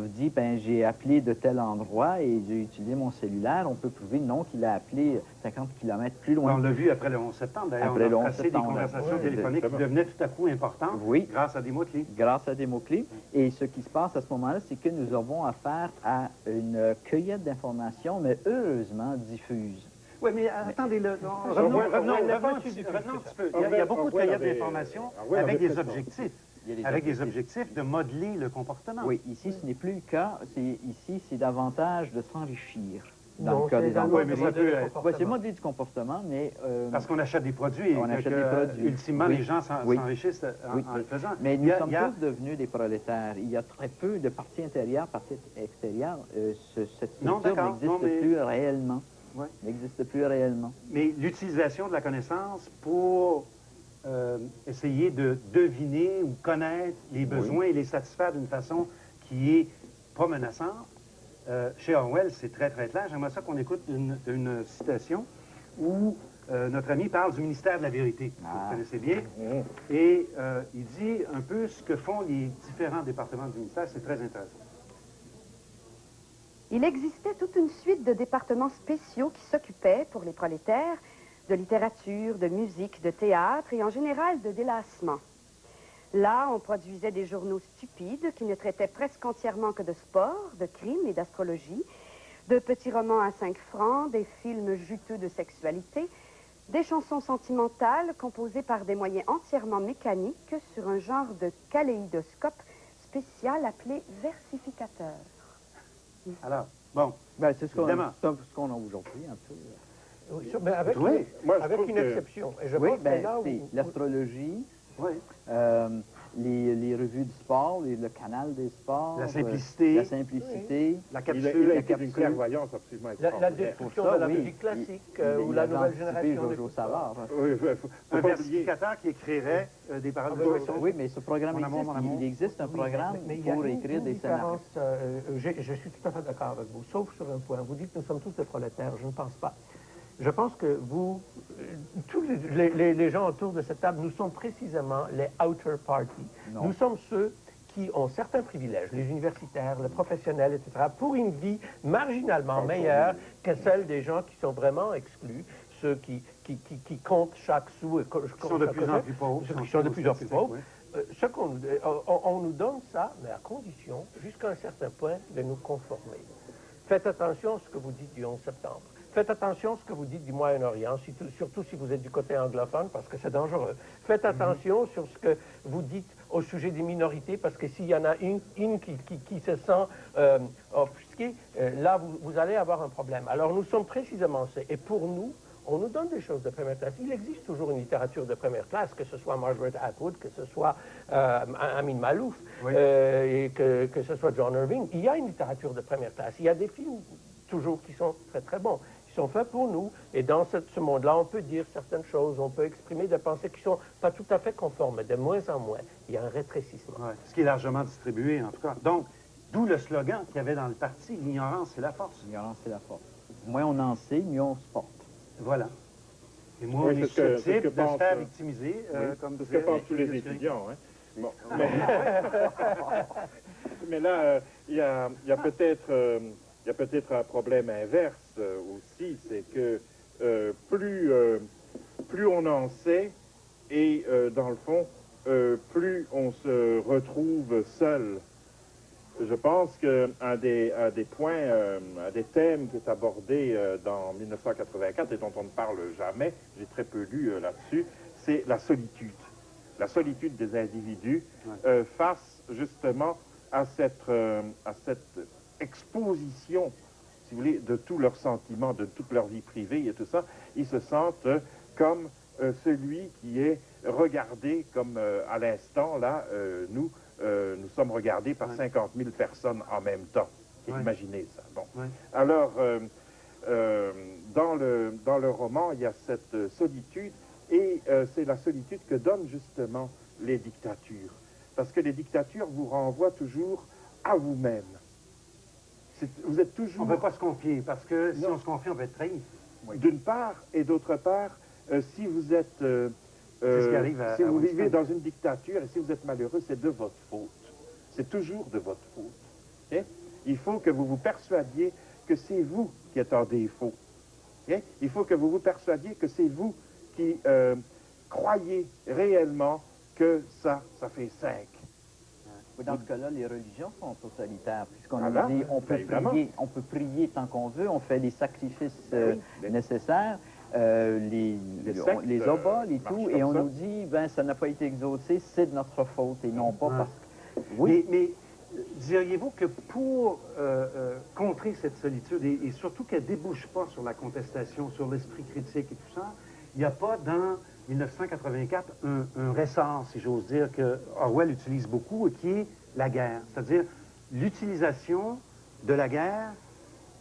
dit, ben j'ai appelé de tel endroit et j'ai utilisé mon cellulaire, on peut prouver non qu'il a appelé 50 km plus loin. On l'a vu après le 11 septembre, d'ailleurs. Après le on a 11 tracé septembre, des conversations oui, téléphoniques qui devenaient tout à coup importantes grâce à des mots-clés. Grâce à des mots-clés. Et ce qui se passe à ce moment-là, c'est que nous avons affaire à une cueillette d'informations, mais heureusement diffuse. Oui, mais attendez, revenons un petit peu. Il y a beaucoup de cueillettes d'informations avec des objectifs. Avec des objectifs de modeler le comportement. Oui, ici, ce n'est plus le cas. Ici, c'est davantage de s'enrichir. Dans le cas des oui, mais ça peut être... c'est modeler du comportement, mais... Parce qu'on achète des produits on achète des produits. Ultimement, les gens s'enrichissent en le faisant. Mais nous sommes tous devenus des prolétaires. Il y a très peu de parties intérieures, parties extérieures. Cette structure n'existe plus réellement. Oui. N'existe plus réellement. Mais l'utilisation de la connaissance pour essayer de deviner ou connaître les besoins et les satisfaire d'une façon qui est pas menaçante, chez Orwell, c'est très, très clair. J'aimerais ça qu'on écoute une citation où notre ami parle du ministère de la Vérité, que vous connaissez bien, et il dit un peu ce que font les différents départements du ministère. C'est très intéressant. Il existait toute une suite de départements spéciaux qui s'occupaient, pour les prolétaires, de littérature, de musique, de théâtre et en général de délassement. Là, on produisait des journaux stupides qui ne traitaient presque entièrement que de sport, de crime et d'astrologie, de petits romans à 5 francs, des films juteux de sexualité, des chansons sentimentales composées par des moyens entièrement mécaniques sur un genre de kaléidoscope spécial appelé versificateur. Alors, bon, ben, c'est ce qu'on a aujourd'hui, un peu. Oui, mais avec une exception. Et je pense que là où... l'astrologie, les revues du sport, le canal des sports, la simplicité, la capsule, il a été d'une clairvoyance absolument la destruction de la musique classique ou la nouvelle génération. Jojo Savard. Un versificateur qui écrirait des paroles de chansons. Oui, mais ce programme existe. Il existe un programme pour écrire des scénarios. Je suis tout à fait d'accord avec vous, sauf sur un point. Vous dites que nous sommes tous des prolétaires. Je ne pense pas. Je pense que vous, tous les gens autour de cette table, nous sommes précisément les outer party. Nous sommes ceux qui ont certains privilèges, les universitaires, les professionnels, etc., pour une vie marginalement meilleure que celle des gens qui sont vraiment exclus, ceux qui comptent chaque sou. Et Qui sont de plus en plus pauvres. Ceux qui sont de plus en plus pauvres. Oui. On nous donne ça, mais à condition, jusqu'à un certain point, de nous conformer. Faites attention à ce que vous dites du 11 septembre. Faites attention à ce que vous dites du Moyen-Orient, surtout si vous êtes du côté anglophone, parce que c'est dangereux. Faites attention sur ce que vous dites au sujet des minorités, parce que s'il y en a une qui se sent offusquée, là, vous allez avoir un problème. Alors, nous sommes précisément ça. Et pour nous, on nous donne des choses de première classe. Il existe toujours une littérature de première classe, que ce soit Margaret Atwood, que ce soit Amin Malouf, Oui. et que ce soit John Irving. Il y a une littérature de première classe. Il y a des films toujours qui sont très, très bons. Ils sont faits pour nous. Et dans ce monde-là, on peut dire certaines choses, on peut exprimer des pensées qui ne sont pas tout à fait conformes, mais de moins en moins. Il y a un rétrécissement. Ouais, ce qui est largement distribué, en tout cas. Donc, d'où le slogan qu'il y avait dans le parti, l'ignorance, c'est la force. L'ignorance, c'est la force. Moins on en sait, mieux on se porte. Voilà. Et moi, Oui, on est c'est ce que susceptible de se pense, faire victimiser, comme C'est ce que disait pensent tous les Julius Gray. étudiants. Hein. Bon, mais là, il y a peut-être un problème inverse aussi, c'est que plus on en sait, et dans le fond, plus on se retrouve seul. Je pense qu'un des points, un des thèmes qui est abordé dans 1984 et dont on ne parle jamais, j'ai très peu lu là-dessus, c'est la solitude. La solitude des individus face justement à cette exposition, si vous voulez, de tous leurs sentiments, de toute leur vie privée et tout ça. Ils se sentent comme celui qui est regardé, comme à l'instant, là, nous sommes regardés par 50 000 personnes en même temps. Imaginez ça. Bon. Alors, dans le roman, il y a cette solitude, et c'est la solitude que donnent justement les dictatures. Parce que les dictatures vous renvoient toujours à vous-même. Vous êtes toujours... On ne peut pas se confier, parce que si on se confie, on peut être trahi. D'une part, et d'autre part, si vous êtes... c'est ce qui arrive si vous Winston. vivez dans une dictature et si vous êtes malheureux, c'est de votre faute. C'est toujours de votre faute. Okay? Il faut que vous vous persuadiez que c'est vous qui êtes en défaut. Okay? Il faut que vous vous persuadiez que c'est vous qui croyez réellement que ça fait 5. Dans ce cas-là, les religions sont totalitaires, puisqu'on Voilà. nous dit Ben, on peut prier tant qu'on veut, on fait les sacrifices nécessaires, les sectes, les oboles et marchent tout, comme et on ça. nous dit, ben ça n'a pas été exaucé, c'est de notre faute, et non pas Ouais. parce que... Oui, Mais diriez-vous que pour contrer cette solitude, et surtout qu'elle ne débouche pas sur la contestation, sur l'esprit critique et tout ça, il n'y a pas dans 1984 un ressort, si j'ose dire, que Orwell utilise beaucoup, et qui est la guerre. C'est-à-dire l'utilisation de la guerre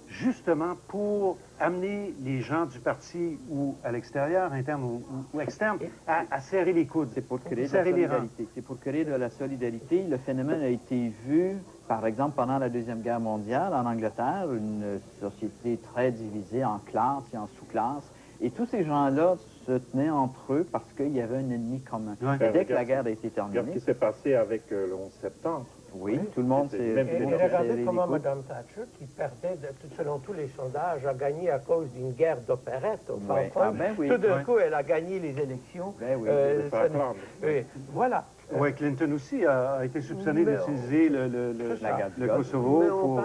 justement pour amener les gens du parti ou à l'extérieur, interne ou externe, à serrer les coudes. c'est pour créer de la serrer les rangs. solidarité. C'est pour créer de la solidarité. Le phénomène a été vu, par exemple, pendant la Deuxième Guerre mondiale, en Angleterre, une société très divisée en classes et en sous-classes. Et tous ces gens-là se tenaient entre eux parce qu'il y avait un ennemi commun. Ouais. Et dès que la Regarde- guerre a été Regarde ce terminée, qui s'est passé avec le 11 septembre. oui, tout le monde C'est s'est même Et C'est regardez serré les comment coudes. Mme Thatcher, qui perdait, selon tous les sondages, a gagné à cause d'une guerre d'opérette au fin Ouais. fond. Ah ben oui. Tout d'un Ouais. coup, elle a gagné les élections. Ben oui. de ça faire n'est- prendre. oui, voilà. Oui, Clinton aussi a été soupçonné Mais d'utiliser c'est ça. le Kosovo Mais pour...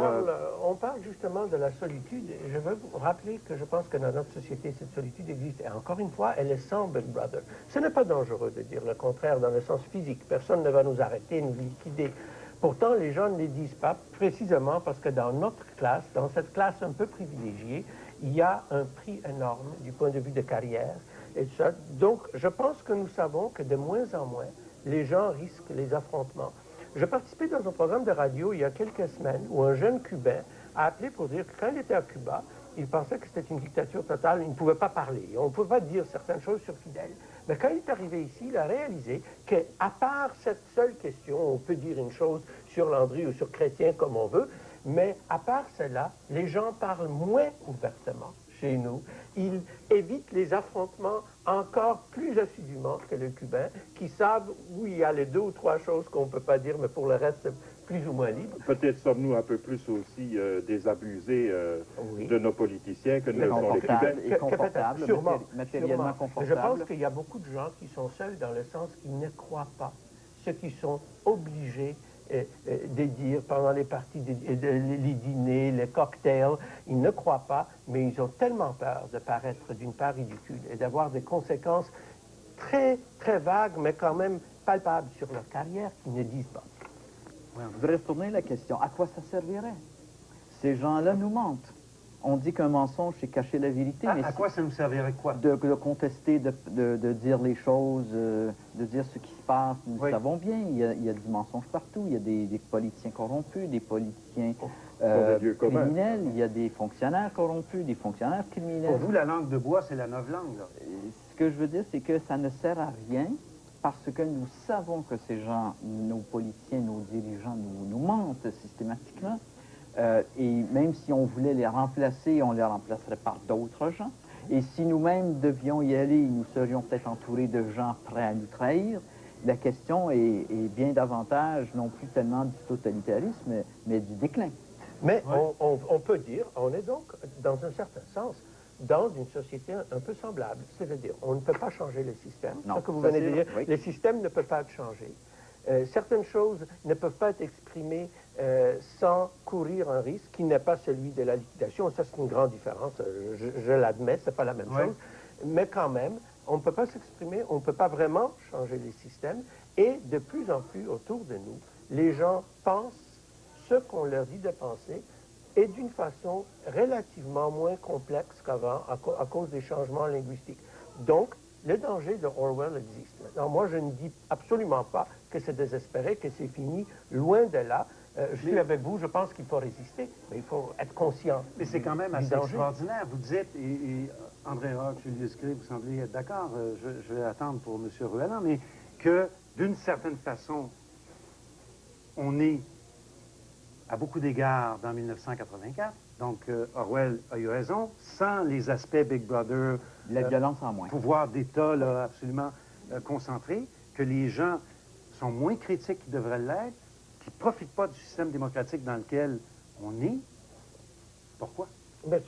on parle justement de la solitude. Et je veux vous rappeler que je pense que dans notre société, cette solitude existe. Et encore une fois, elle est sans Big Brother. Ce n'est pas dangereux de dire le contraire dans le sens physique. Personne ne va nous arrêter, nous liquider. Pourtant, les gens ne les disent pas, précisément parce que dans notre classe, dans cette classe un peu privilégiée, il y a un prix énorme du point de vue de carrière. Et tout ça. Donc, je pense que nous savons que de moins en moins, les gens risquent les affrontements. Je participais dans un programme de radio il y a quelques semaines où un jeune Cubain a appelé pour dire que quand il était à Cuba, il pensait que c'était une dictature totale, il ne pouvait pas parler, on ne pouvait pas dire certaines choses sur Fidel. Mais quand il est arrivé ici, il a réalisé qu'à part cette seule question, on peut dire une chose sur Landry ou sur Chrétien comme on veut, mais à part cela, les gens parlent moins ouvertement chez nous. Ils évitent les affrontements encore plus assidûment que les Cubains, qui savent où il y a les 2 ou 3 choses qu'on ne peut pas dire, mais pour le reste, plus ou moins libre. Peut-être sommes-nous un peu plus aussi désabusés Oui. de nos politiciens que ne le sont les Cubains. Confortable et confortable, Sûrement, matériellement sûrement. confortable. Je pense qu'il y a beaucoup de gens qui sont seuls dans le sens qu'ils ne croient pas. Ceux qui sont obligés de dire pendant les parties, les dîners, les cocktails, ils ne croient pas, mais ils ont tellement peur de paraître d'une part ridicule et d'avoir des conséquences très, très vagues, mais quand même palpables sur leur carrière qu'ils ne disent pas. Je voudrais retourner la question. À quoi ça servirait? Ces gens-là nous mentent. On dit qu'un mensonge, c'est cacher la vérité. Mais À quoi ça nous servirait quoi? de contester, de dire les choses, de dire ce qui se passe. Nous Oui. savons bien, il y a du mensonge partout. Il y a des politiciens corrompus, des politiciens des lieux communs. criminels. Il y a des fonctionnaires corrompus, des fonctionnaires criminels. Pour vous, la langue de bois, c'est la neuve langue, là. Ce que je veux dire, c'est que ça ne sert à rien parce que nous savons que ces gens, nos politiciens, nos dirigeants, nous mentent systématiquement. Et même si on voulait les remplacer, on les remplacerait par d'autres gens. Et si nous-mêmes devions y aller, nous serions peut-être entourés de gens prêts à nous trahir. La question est bien davantage, non plus tellement du totalitarisme, mais du déclin. Mais Ouais. on peut dire, on est donc, dans un certain sens, dans une société un peu semblable. C'est-à-dire, on ne peut pas changer le système. Non, Ce que vous ça, venez de c'est dire, vrai, oui. le système ne peut pas être changé. Certaines choses ne peuvent pas être exprimées sans courir un risque qui n'est pas celui de la liquidation. Ça, c'est une grande différence. Je l'admets, c'est pas la même Ouais. chose. Mais quand même, on ne peut pas s'exprimer, on ne peut pas vraiment changer les systèmes. Et de plus en plus autour de nous, les gens pensent ce qu'on leur dit de penser et d'une façon relativement moins complexe qu'avant à cause des changements linguistiques. Donc, le danger de Orwell existe. Maintenant, moi, je ne dis absolument pas que c'est désespéré, que c'est fini, loin de là. Je suis avec vous, je pense qu'il faut résister, mais il faut être conscient. Mais c'est quand même du assez danger. extraordinaire. Vous dites, et André Roch, Julius Gray, vous semblez être d'accord, je vais attendre pour M. Ruellan, mais que d'une certaine façon, on est à beaucoup d'égards dans 1984. Donc, Orwell a eu raison. Sans les aspects Big Brother, La violence en moins. pouvoir d'État là, absolument concentré, que les gens sont moins critiques qu'ils devraient l'être, qui ne profitent pas du système démocratique dans lequel on est. Pourquoi? Mais,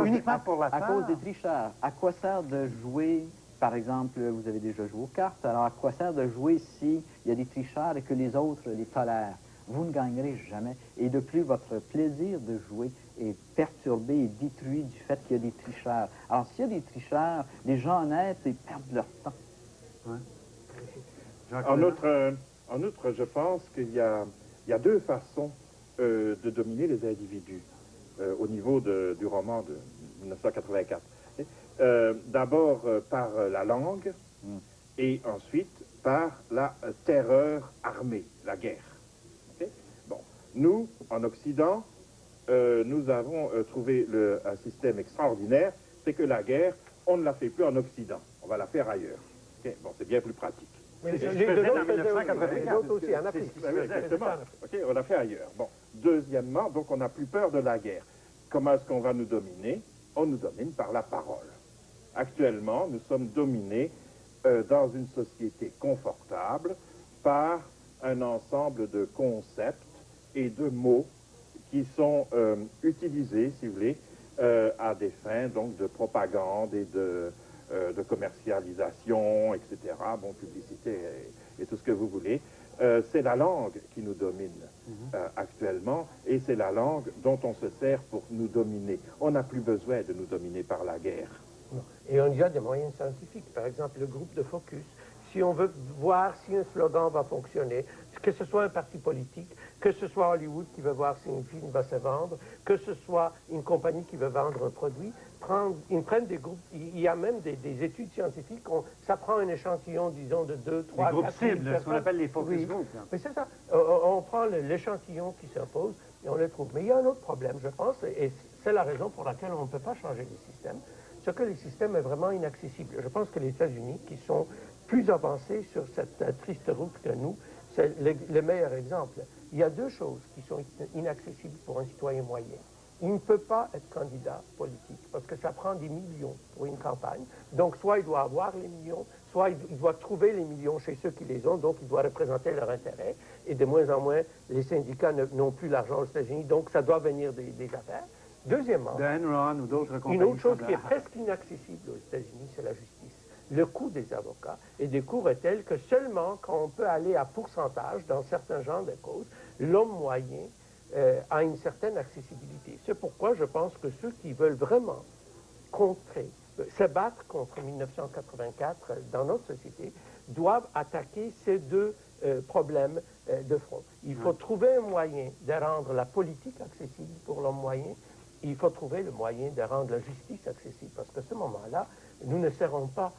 Uniquement pour la À cause des tricheurs. À quoi sert de jouer, par exemple, vous avez déjà joué aux cartes, alors à quoi sert de jouer s'il y a des tricheurs et que les autres les tolèrent? Vous ne gagnerez jamais. Et de plus, votre plaisir de jouer est perturbé et détruit du fait qu'il y a des tricheurs. Alors, s'il y a des tricheurs, les gens honnêtes, ils perdent leur temps. En outre, je pense qu'il y a 2 façons de dominer les individus au niveau du roman de 1984. D'abord par la langue et ensuite par la terreur armée, la guerre. Bon, nous, en Occident, nous avons trouvé un système extraordinaire, c'est que la guerre, on ne la fait plus en Occident, on va la faire ailleurs. Bon, c'est bien plus pratique. mais C'est ce les que je deux faisais autres en 1984. les autres aussi, en Afrique. C'est ce que je faisais. Exactement. OK, on l'a fait ailleurs. Bon. Deuxièmement, donc on n'a plus peur de la guerre. Comment est-ce qu'on va nous dominer? On nous domine par la parole. Actuellement, nous sommes dominés dans une société confortable par un ensemble de concepts et de mots qui sont utilisés, si vous voulez, à des fins donc de propagande et de commercialisation, etc., bon, publicité et tout ce que vous voulez. C'est la langue qui nous domine actuellement, et c'est la langue dont on se sert pour nous dominer. On n'a plus besoin de nous dominer par la guerre. Et on y a des moyens scientifiques. Par exemple, le groupe de focus. Si on veut voir si un slogan va fonctionner, que ce soit un parti politique, que ce soit Hollywood qui veut voir si un film va se vendre, que ce soit une compagnie qui veut vendre un produit, ils prennent des groupes. Il y a même des études scientifiques. Ça prend un échantillon, disons, de 2, 3, Les groupes 4 000 cibles, ce qu'on personnes. appelle les focus Oui. groups. là. Mais c'est ça. On prend l'échantillon qui s'impose et on le trouve. Mais il y a un autre problème, je pense, et c'est la raison pour laquelle on ne peut pas changer les systèmes. C'est que les systèmes est vraiment inaccessible. Je pense que les États-Unis, qui sont plus avancés sur cette triste route que nous, c'est le meilleur exemple. Il y a 2 choses qui sont inaccessibles pour un citoyen moyen. il ne peut pas être candidat politique parce que ça prend des millions pour une campagne. Donc, soit il doit avoir les millions, soit il doit trouver les millions chez ceux qui les ont, donc il doit représenter leur intérêt. Et de moins en moins, les syndicats n'ont plus l'argent aux États-Unis, donc ça doit venir des affaires. Deuxièmement, De Enron ou d'autres compagnies. une autre chose qui est presque inaccessible aux États-Unis, c'est la justice. Le coût des avocats et des cours est tel que seulement quand on peut aller à pourcentage dans certains genres de causes, l'homme moyen a une certaine accessibilité. C'est pourquoi je pense que ceux qui veulent vraiment contrer, se battre contre 1984 dans notre société, doivent attaquer ces deux problèmes de front. Il faut trouver un moyen de rendre la politique accessible pour l'homme moyen. Il faut trouver le moyen de rendre la justice accessible, parce qu'à ce moment-là, nous ne serons pas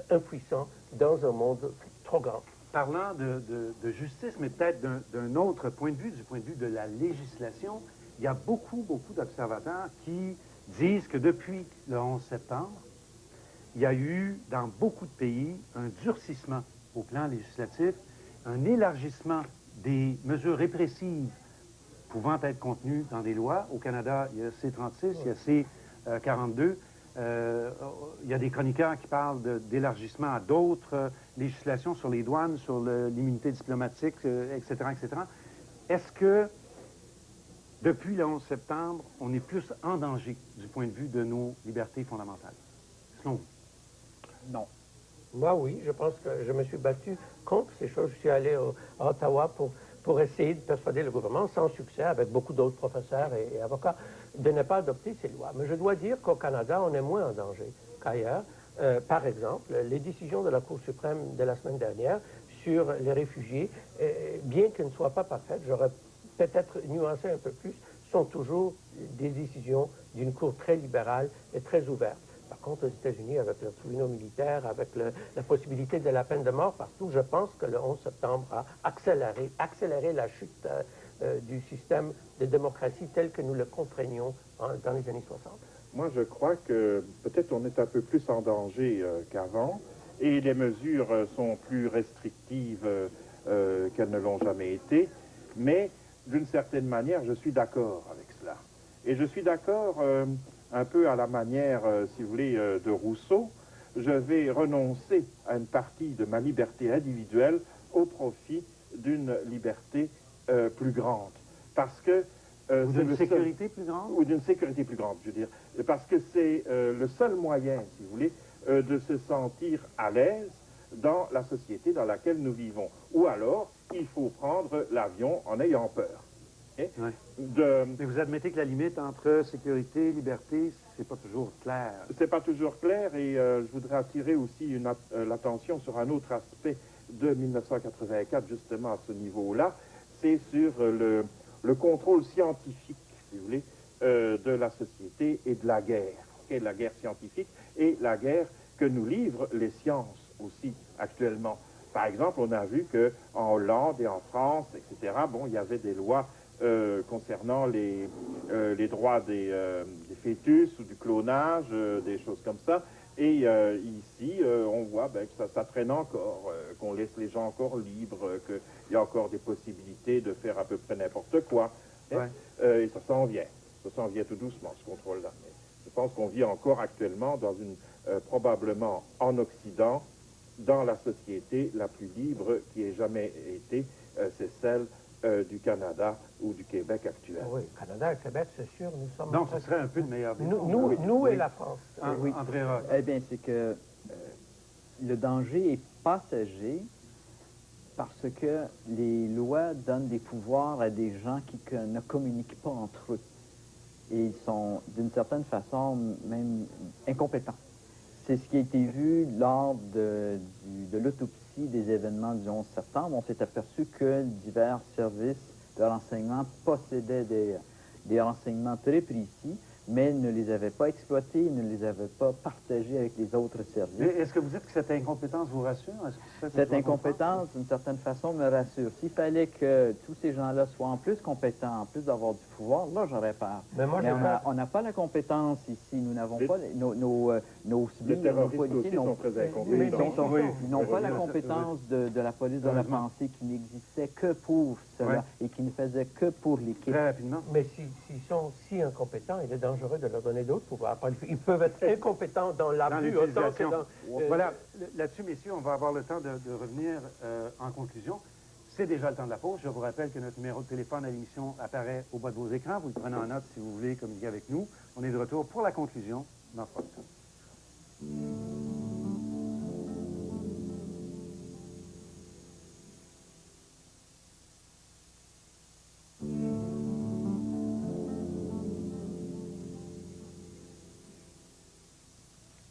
impuissants dans un monde trop grand. Parlant de justice, mais peut-être d'un autre point de vue, du point de vue de la législation, il y a beaucoup d'observateurs qui disent que depuis le 11 septembre, il y a eu dans beaucoup de pays un durcissement au plan législatif, un élargissement des mesures répressives pouvant être contenues dans des lois. Au Canada, il y a C-36, il y a C-42. Il y a des chroniqueurs qui parlent d'élargissement à d'autres législations sur les douanes, sur l'immunité diplomatique, etc., etc. Est-ce que, depuis le 11 septembre, on est plus en danger du point de vue de nos libertés fondamentales? Selon vous? Non. Moi, oui, je pense que je me suis battu contre ces choses. Je suis allé à Ottawa pour essayer de persuader le gouvernement, sans succès, avec beaucoup d'autres professeurs et avocats, de ne pas adopter ces lois. Mais je dois dire qu'au Canada, on est moins en danger qu'ailleurs. Par exemple, les décisions de la Cour suprême de la semaine dernière sur les réfugiés, bien qu'elles ne soient pas parfaites, j'aurais peut-être nuancé un peu plus, sont toujours des décisions d'une Cour très libérale et très ouverte. Par contre, aux États-Unis, avec leurs tribunaux militaires, avec la possibilité de la peine de mort partout, je pense que le 11 septembre a accéléré la chute du système de démocratie tel que nous le comprenions dans les années 60. Moi, je crois que peut-être on est un peu plus en danger qu'avant, et les mesures sont plus restrictives qu'elles ne l'ont jamais été, mais d'une certaine manière, je suis d'accord avec cela. Et je suis d'accord un peu à la manière, si vous voulez, de Rousseau. Je vais renoncer à une partie de ma liberté individuelle au profit d'une liberté plus grande. Parce que... ou d'une sécurité plus grande? Ou d'une sécurité plus grande, je veux dire. Parce que c'est le seul moyen, si vous voulez, de se sentir à l'aise dans la société dans laquelle nous vivons. Ou alors, il faut prendre l'avion en ayant peur. Okay? Ouais. Mais vous admettez que la limite entre sécurité et liberté, c'est pas toujours clair. C'est pas toujours clair, et je voudrais attirer aussi l'attention sur un autre aspect de 1984, justement à ce niveau-là. C'est sur le contrôle scientifique, si vous voulez, de la société et de la guerre. Okay? La guerre scientifique et la guerre que nous livrent les sciences aussi actuellement. Par exemple, on a vu qu'en Hollande et en France, etc., bon, il y avait des lois concernant les droits des fœtus ou du clonage, des choses comme ça. Et ici, on voit que ça traîne encore, qu'on laisse les gens encore libres, qu'il y a encore des possibilités de faire à peu près n'importe quoi. Ouais. Et ça s'en vient tout doucement, ce contrôle-là. Mais je pense qu'on vit encore actuellement dans probablement en Occident, dans la société la plus libre qui ait jamais été, c'est celle du Canada ou du Québec actuel. Oui, Canada et Québec, c'est sûr, nous sommes... Donc, ce serait un peu de meilleur défense. Nous et la France. Oui. André Roch. Eh bien, c'est que le danger est passager parce que les lois donnent des pouvoirs à des gens qui ne communiquent pas entre eux. Et ils sont, d'une certaine façon, même incompétents. C'est ce qui a été vu lors de l'autopsie des événements du 11 septembre. On s'est aperçu que divers services de renseignement possédaient des renseignements très précis, mais ne les avaient pas exploités, ne les avaient pas partagés avec les autres services. Mais est-ce que vous dites que cette incompétence vous rassure? Cette incompétence, d'une certaine façon, me rassure. S'il fallait que tous ces gens-là soient en plus compétents, en plus d'avoir du pouvoir, là, j'aurais peur. Mais moi, on n'a pas la compétence ici. Nous n'avons pas nos Les civils, nos terroristes policiers aussi sont très incompétents. ils n'ont pas la compétence de la police de la pensée qui n'existait que pour cela, Ouais. et qui ne faisait que pour l'équipe. Très rapidement. Mais s'ils sont si incompétents, il est dangereux de leur donner d'autres pouvoirs. Ils peuvent être incompétents dans Dans l'abus autant que l'utilisation. dans... Voilà, là-dessus, messieurs, on va avoir le temps de revenir en conclusion. C'est déjà le temps de la pause. Je vous rappelle que notre numéro de téléphone à l'émission apparaît au bas de vos écrans. Vous le prenez en note si vous voulez communiquer avec nous. On est de retour pour la conclusion dans pas longtemps.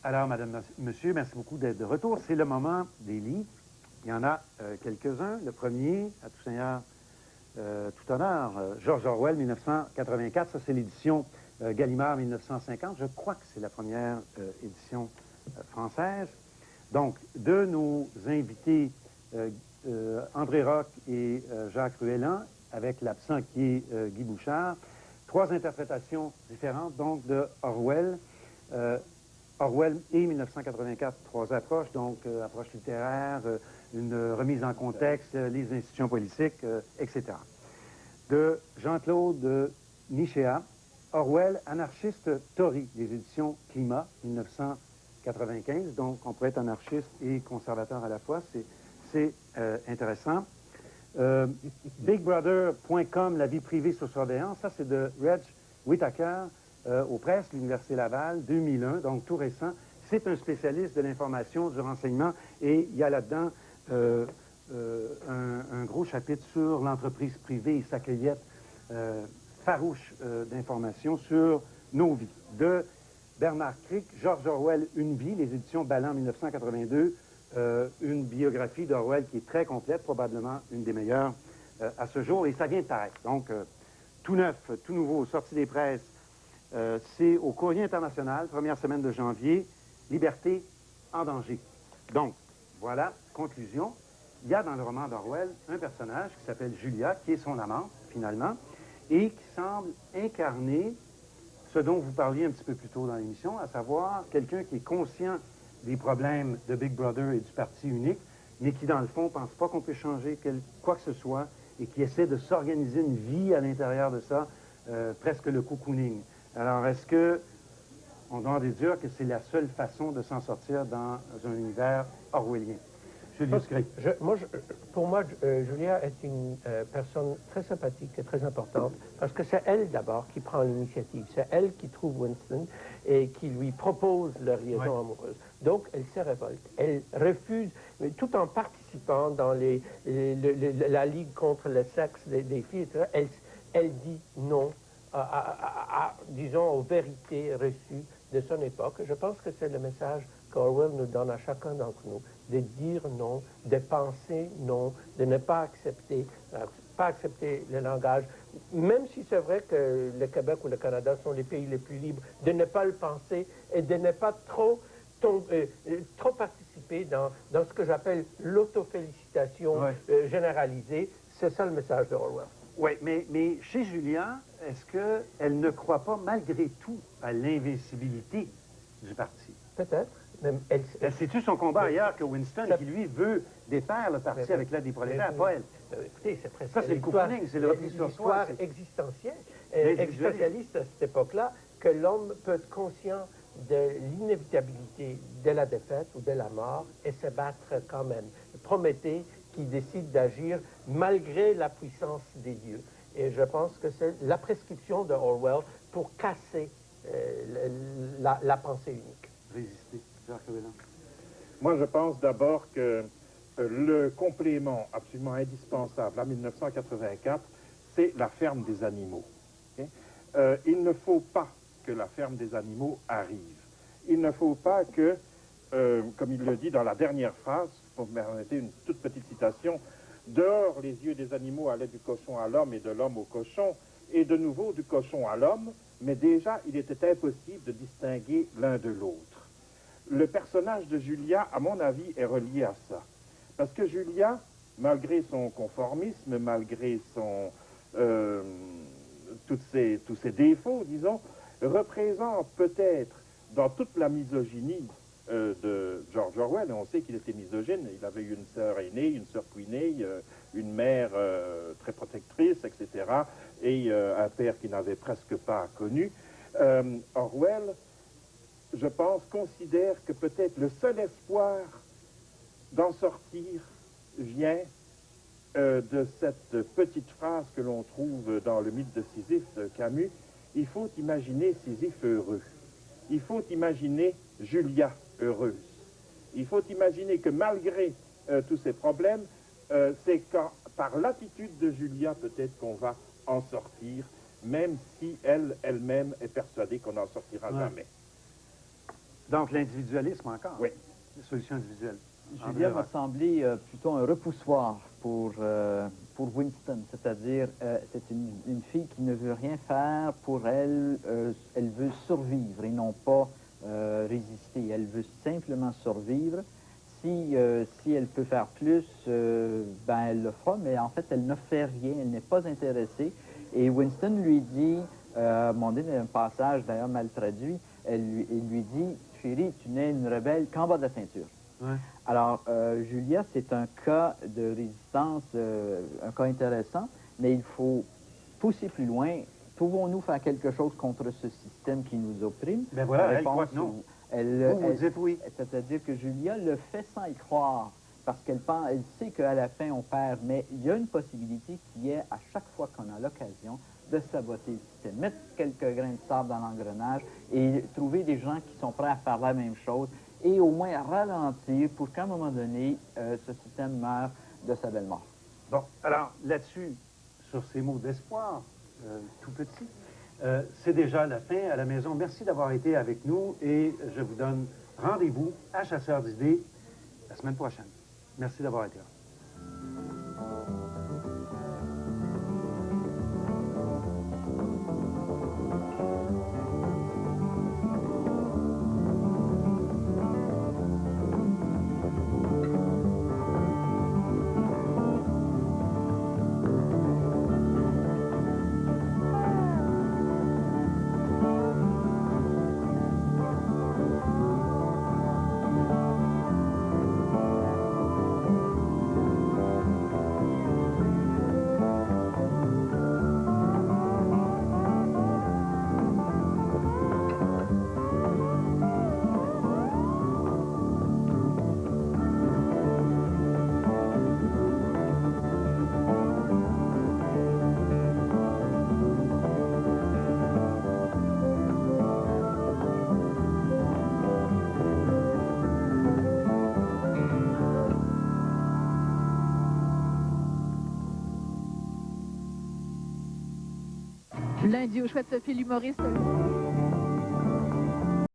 Alors, madame, monsieur, merci beaucoup d'être de retour. C'est le moment des livres. Il y en a quelques-uns. Le premier, à tout seigneur, tout honneur, George Orwell, 1984. Ça, c'est l'édition Gallimard, 1950. Je crois que c'est la première édition française. Donc, de nos invités, André Roch et Jacques Ruellan, avec l'absent qui est Guy Bouchard. 3 interprétations différentes, donc, de Orwell. Orwell et 1984, 3 approches, donc approche littéraire, une remise en contexte, les institutions politiques, etc. De Jean-Claude Michéa, Orwell, anarchiste Tory, les éditions Climat, 1995, donc on peut être anarchiste et conservateur à la fois, c'est intéressant. BigBrother.com, la vie privée sous surveillance, ça c'est de Reg Whittaker, aux presses, l'Université Laval, 2001, donc tout récent. C'est un spécialiste de l'information, du renseignement, et il y a là-dedans un gros chapitre sur l'entreprise privée et sa cueillette farouche d'informations sur nos vies. De Bernard Crick, George Orwell, Une vie, les éditions Ballant, 1982, une biographie d'Orwell qui est très complète, probablement une des meilleures à ce jour, et ça vient de paraître. Donc, tout neuf, tout nouveau, sorti des presses. C'est au Courrier international, première semaine de janvier, Liberté en danger. Donc, voilà, conclusion. Il y a dans le roman d'Orwell un personnage qui s'appelle Julia, qui est son amante, finalement, et qui semble incarner ce dont vous parliez un petit peu plus tôt dans l'émission, à savoir quelqu'un qui est conscient des problèmes de Big Brother et du parti unique, mais qui, dans le fond, ne pense pas qu'on peut changer quoi que ce soit et qui essaie de s'organiser une vie à l'intérieur de ça, presque le cocooning. Alors, est-ce que on doit déduire que c'est la seule façon de s'en sortir dans un univers orwellien? Julius Gray. Pour moi, Julia est une personne très sympathique et très importante, parce que c'est elle d'abord qui prend l'initiative. C'est elle qui trouve Winston et qui lui propose leur liaison amoureuse. Donc, elle se révolte. Elle refuse, tout en participant dans la Ligue contre le sexe des filles, etc., elle dit non disons, aux vérités reçues de son époque. Je pense que c'est le message qu'Orwell nous donne à chacun d'entre nous, de dire non, de penser non, de ne pas accepter le langage, même si c'est vrai que le Québec ou le Canada sont les pays les plus libres, de ne pas le penser et de ne pas trop participer dans ce que j'appelle l'autofélicitation généralisée. C'est ça le message d'Orwell. Oui, mais chez Julia, est-ce qu'elle ne croit pas malgré tout à l'invincibilité du parti? Peut-être. C'est-tu son combat ailleurs que Winston qui, lui, veut défaire le parti avec l'aide des prolétaires, pas elle? Écoutez, c'est presque... Ça, c'est le cocooning, c'est le repli sur soi. L'histoire existentialiste à cette époque-là, que l'homme peut être conscient de l'inévitabilité de la défaite ou de la mort et se battre quand même. Prométhée qui décide d'agir malgré la puissance des dieux. Et je pense que c'est la prescription de Orwell pour casser la pensée unique. Résister. Moi, je pense d'abord que le complément absolument indispensable à 1984, c'est la ferme des animaux. Okay? Il ne faut pas que la ferme des animaux arrive. Il ne faut pas que, comme il le dit dans la dernière phrase, pour me permettre une toute petite citation, « Dehors les yeux des animaux allaient du cochon à l'homme et de l'homme au cochon, et de nouveau du cochon à l'homme, mais déjà il était impossible de distinguer l'un de l'autre. » Le personnage de Julia, à mon avis, est relié à ça. Parce que Julia, malgré son conformisme, malgré tous ses défauts, disons, représente peut-être, dans toute la misogynie de George Orwell. Et on sait qu'il était misogyne. Il avait eu une sœur aînée, une sœur puinée, une mère très protectrice, etc. Et un père qu'il n'avait presque pas connu. Orwell, je pense, considère que peut-être le seul espoir d'en sortir vient de cette petite phrase que l'on trouve dans le mythe de Sisyphe de Camus. Il faut imaginer Sisyphe heureux. Il faut imaginer Julia heureuse. Il faut imaginer que malgré tous ces problèmes, c'est par l'attitude de Julia peut-être qu'on va en sortir, même si elle-même est persuadée qu'on n'en sortira jamais. Donc, l'individualisme encore. Oui. Les solutions individuelles. Julia m'a semblé plutôt un repoussoir pour Winston, c'est-à-dire c'est une fille qui ne veut rien faire pour elle, elle veut survivre et non pas résister, elle veut simplement survivre. Si elle peut faire plus, ben elle le fera, mais en fait elle ne fait rien, elle n'est pas intéressée. Et Winston lui dit, à un moment donné, un passage d'ailleurs mal traduit, il lui dit, chérie, tu n'es une rebelle qu'en bas de la ceinture. Ouais. Alors, Julia, c'est un cas de résistance, un cas intéressant, mais il faut pousser plus loin. Pouvons-nous faire quelque chose contre ce système qui nous opprime? Ben voilà, La elle croit réponse, que non. vous dites oui. C'est-à-dire que Julia le fait sans y croire, parce qu'elle sait qu'à la fin, on perd, mais il y a une possibilité qui est, à chaque fois qu'on a l'occasion, de saboter le système, mettre quelques grains de sable dans l'engrenage et trouver des gens qui sont prêts à faire la même chose et au moins ralentir pour qu'à un moment donné, ce système meure de sa belle mort. Bon, alors là-dessus, sur ces mots d'espoir, tout petit, c'est déjà la fin à la maison. Merci d'avoir été avec nous et je vous donne rendez-vous à Chasseurs d'idées la semaine prochaine. Merci d'avoir été là. Lundi au Chouette Sophie, l'humoriste.